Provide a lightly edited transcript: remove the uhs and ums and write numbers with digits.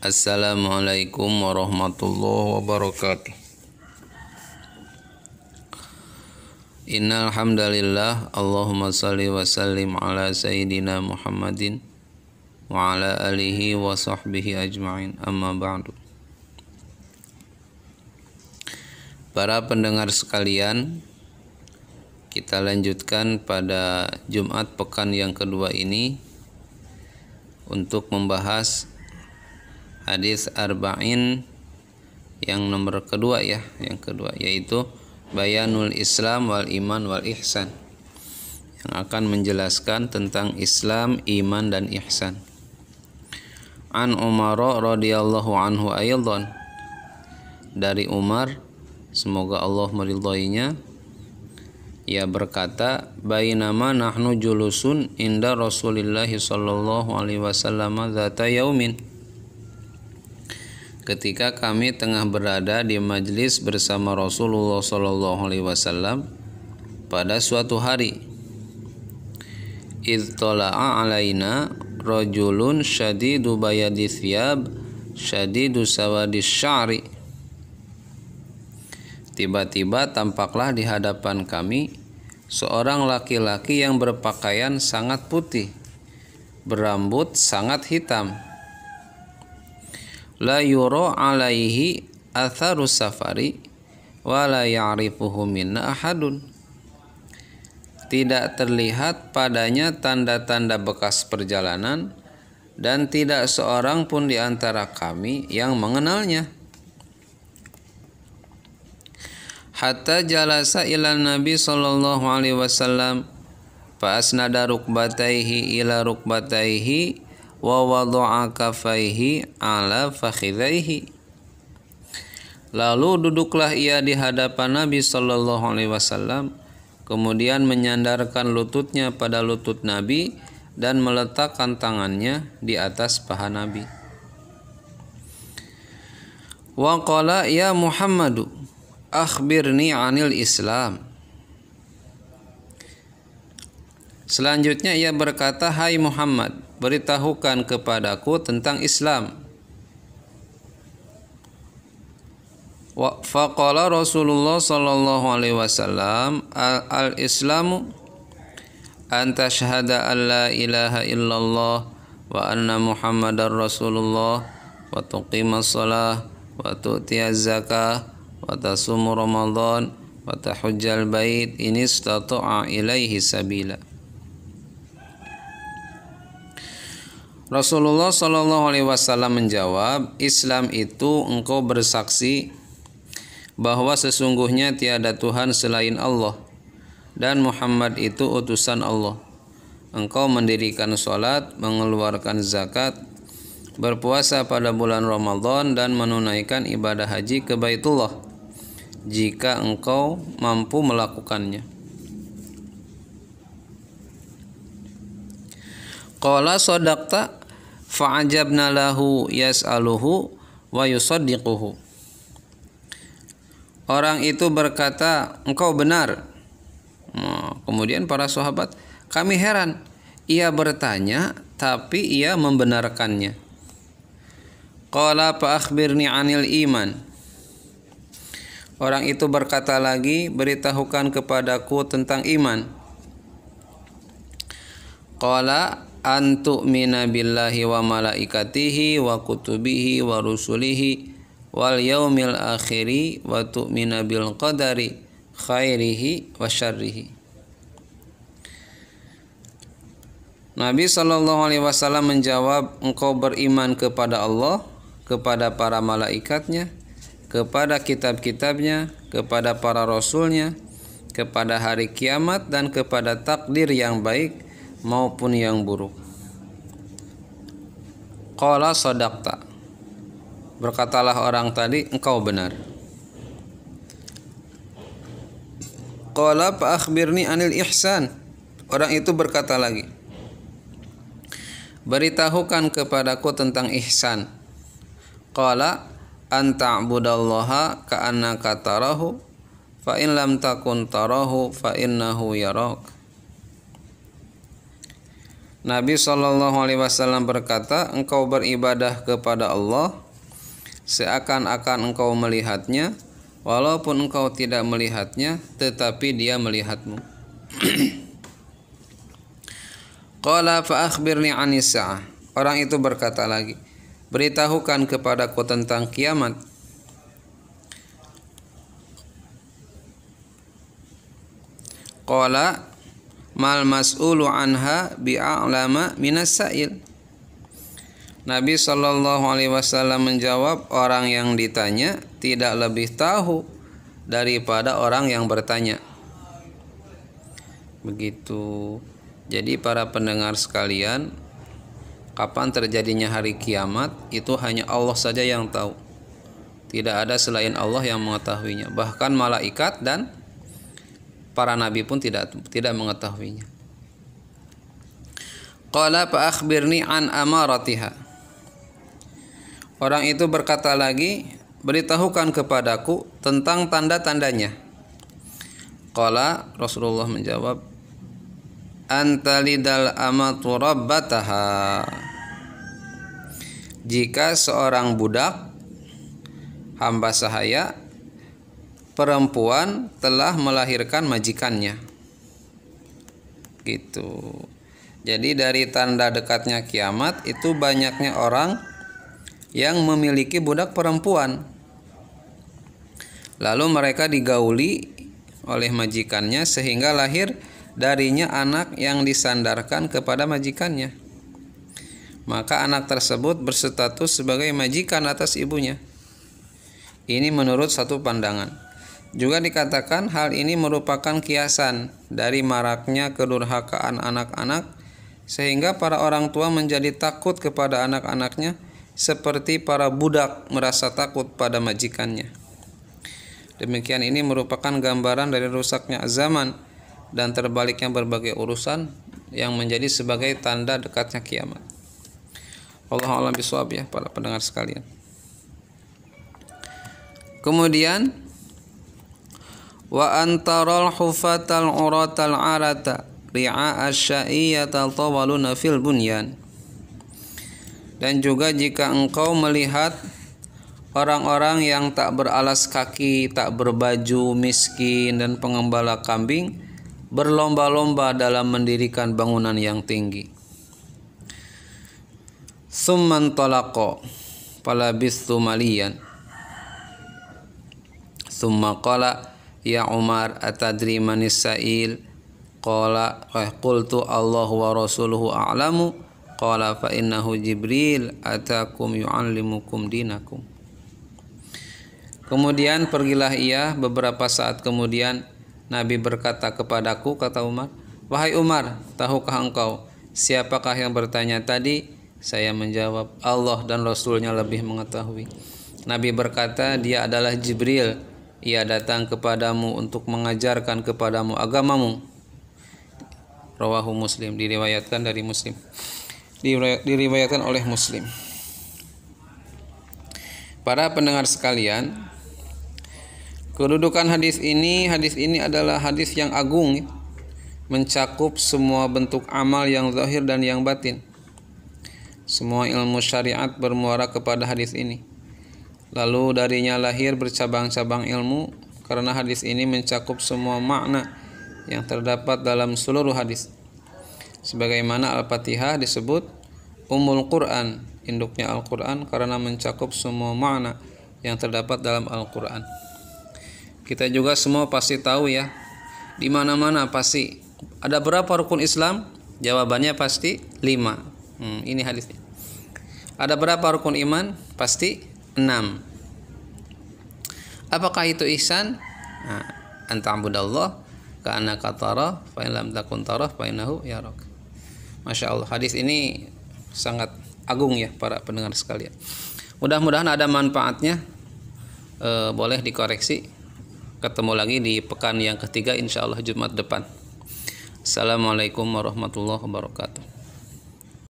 Assalamualaikum warahmatullahi wabarakatuh. Innal hamdalillah, Allahumma shalli wa sallim ala sayyidina Muhammadin wa ala alihi wa sahbihi ajma'in. Amma ba'du. Para pendengar sekalian, kita lanjutkan pada Jumat pekan yang kedua ini untuk membahas hadis arba'in yang nomor kedua yang kedua, yaitu Bayanul Islam wal Iman wal Ihsan, yang akan menjelaskan tentang Islam, iman dan ihsan. An Umar radhiyallahu anhu aydan, dari Umar, semoga Allah meridhoinya, ia berkata, bainama nahnu julusun inda Rasulillah sallallahu alaihi wasallam dzata yaumin, ketika kami tengah berada di majlis bersama Rasulullah sallallahu alaihi wasallam pada suatu hari, idz tala'a alaina rajulun syadidu bayadi thiyab syadidu sawadis sya'ri, tiba-tiba tampaklah di hadapan kami seorang laki-laki yang berpakaian sangat putih, berambut sangat hitam. La yura alaihi atharus safari wa la ya'rifuhu minna ahadun, tidak terlihat padanya tanda-tanda bekas perjalanan dan tidak seorang pun di antara kami yang mengenalnya. Hatta jalasa ila Nabi sallallahu alaihi wasallam fa asnada rukbataihi ila rukbataihi wa wada'a kafaihi ala fakhidaihi, lalu duduklah ia di hadapan Nabi sallallahu alaihi wasallam, kemudian menyandarkan lututnya pada lutut Nabi dan meletakkan tangannya di atas paha Nabi. Wa qala ya Muhammadu akhbirni 'anil Islam. Selanjutnya ia berkata, hai Muhammad, beritahukan kepadaku tentang Islam. Faqala Rasulullah sallallahu alaihi wasallam, al-Islamu an tashhada an la ilaha illallah wa anna Muhammadar Rasulullah wa tuqimas shalah wa tu'tiyaz zakah wa tasumu Ramadan wa tahujjal bait in istata'a ilaihi sabila. Rasulullah sallallahu alaihi wasallam menjawab, Islam itu engkau bersaksi bahwa sesungguhnya tiada Tuhan selain Allah dan Muhammad itu utusan Allah. Engkau mendirikan salat, mengeluarkan zakat, berpuasa pada bulan Ramadan dan menunaikan ibadah haji ke Baitullah jika engkau mampu melakukannya. Qala sadaqta fa'ajabna lahu yas'aluhu wa yusaddiquhu. Orang itu berkata, engkau benar. Kemudian para sahabat, kami heran, ia bertanya tapi ia membenarkannya. Qala fa akhbirni 'anil iman. Orang itu berkata lagi, beritahukan kepadaku tentang iman. Qala an tu'mina billahi wa malaikatihi wa kutubihi wa rusulihi wal yaumil akhiri wa tu'mina bil qadari khairihi wa syarrihi. Nabi sallallahu alaihi wasallam menjawab, engkau beriman kepada Allah, kepada para malaikatnya, kepada kitab-kitabnya, kepada para rasulnya, kepada hari kiamat dan kepada takdir yang baik maupun yang buruk. Qala sadaqta. Berkatalah orang tadi, engkau benar. Qala fa akhbirni 'anil ihsan. Orang itu berkata lagi, beritahukan kepadaku tentang ihsan. Qala an ta'budallaha ka'annaka tarahu fa in lam takun tarahu fa innahu yarak. Nabi SAW berkata, engkau beribadah kepada Allah seakan-akan engkau melihatnya, walaupun engkau tidak melihatnya, tetapi dia melihatmu. Qala fa akhbirni 'anis sa'ah. Orang itu berkata lagi, beritahukan kepadaku tentang kiamat. Qala mal mas'ulu anha bi'a'lama minas sa'il. Nabi SAW menjawab, orang yang ditanya tidak lebih tahu daripada orang yang bertanya. Begitu. Jadi para pendengar sekalian, kapan terjadinya hari kiamat itu hanya Allah saja yang tahu. Tidak ada selain Allah yang mengetahuinya. Bahkan malaikat dan para nabi pun tidak mengetahuinya. Qala fa akhbirni an amaratiha. Orang itu berkata lagi, beritahukan kepadaku tentang tanda-tandanya. Qala, Rasulullah menjawab, antalidal amatu rabbataha. Jika seorang budak hamba sahaya perempuan telah melahirkan majikannya. Gitu. Jadi dari tanda dekatnya kiamat itu banyaknya orang yang memiliki budak perempuan. Lalu mereka digauli oleh majikannya sehingga lahir darinya anak yang disandarkan kepada majikannya. Maka anak tersebut berstatus sebagai majikan atas ibunya. Ini menurut satu pandangan. Juga dikatakan hal ini merupakan kiasan dari maraknya kedurhakaan anak-anak sehingga para orang tua menjadi takut kepada anak-anaknya seperti para budak merasa takut pada majikannya. Demikian ini merupakan gambaran dari rusaknya zaman dan terbaliknya berbagai urusan yang menjadi sebagai tanda dekatnya kiamat. Wallahu a'lam bishawab ya para pendengar sekalian. Kemudian wa antaral hufatal uratal arata ri'a asyaiyata tawaluna fil bunyan. Dan juga jika engkau melihat orang-orang yang tak beralas kaki, tak berbaju, miskin dan pengembala kambing berlomba-lomba dalam mendirikan bangunan yang tinggi. Tsumman talaqa falabistu maliyan. Tsumma qala ya Umar atadri manis sa'il? Qala qultu Allahu wa rasuluhu a'lamu. Qala fa innahu Jibril atakum yu'allimukum dinakum. Kemudian pergilah ia. Beberapa saat kemudian Nabi berkata kepadaku, kata Umar, wahai Umar, tahukah engkau siapakah yang bertanya tadi? Saya menjawab, Allah dan Rasulnya lebih mengetahui. Nabi berkata, dia adalah Jibril. Ia datang kepadamu untuk mengajarkan kepadamu agamamu. Rawahu Muslim, diriwayatkan dari Muslim. Diriwayatkan oleh Muslim. Para pendengar sekalian, kedudukan hadis ini adalah hadis yang agung, mencakup semua bentuk amal yang zahir dan yang batin. Semua ilmu syariat bermuara kepada hadis ini. Lalu darinya lahir bercabang-cabang ilmu, karena hadis ini mencakup semua makna yang terdapat dalam seluruh hadis. Sebagaimana Al-Fatihah disebut Ummul Quran, induknya Al-Quran, karena mencakup semua makna yang terdapat dalam Al-Quran. Kita juga semua pasti tahu ya, di mana-mana pasti ada berapa rukun Islam? Jawabannya pasti 5. Ini hadisnya. Ada berapa rukun iman? Pasti 6. Apakah itu ihsan? Anta'budallah ka'annaka tarah fa in lam takun tarah fa innahu yarak. Masya Allah, hadis ini sangat agung ya para pendengar sekalian. Mudah-mudahan ada manfaatnya. Boleh dikoreksi. Ketemu lagi di pekan yang ketiga, insya Allah Jumat depan. Assalamualaikum warahmatullahi wabarakatuh.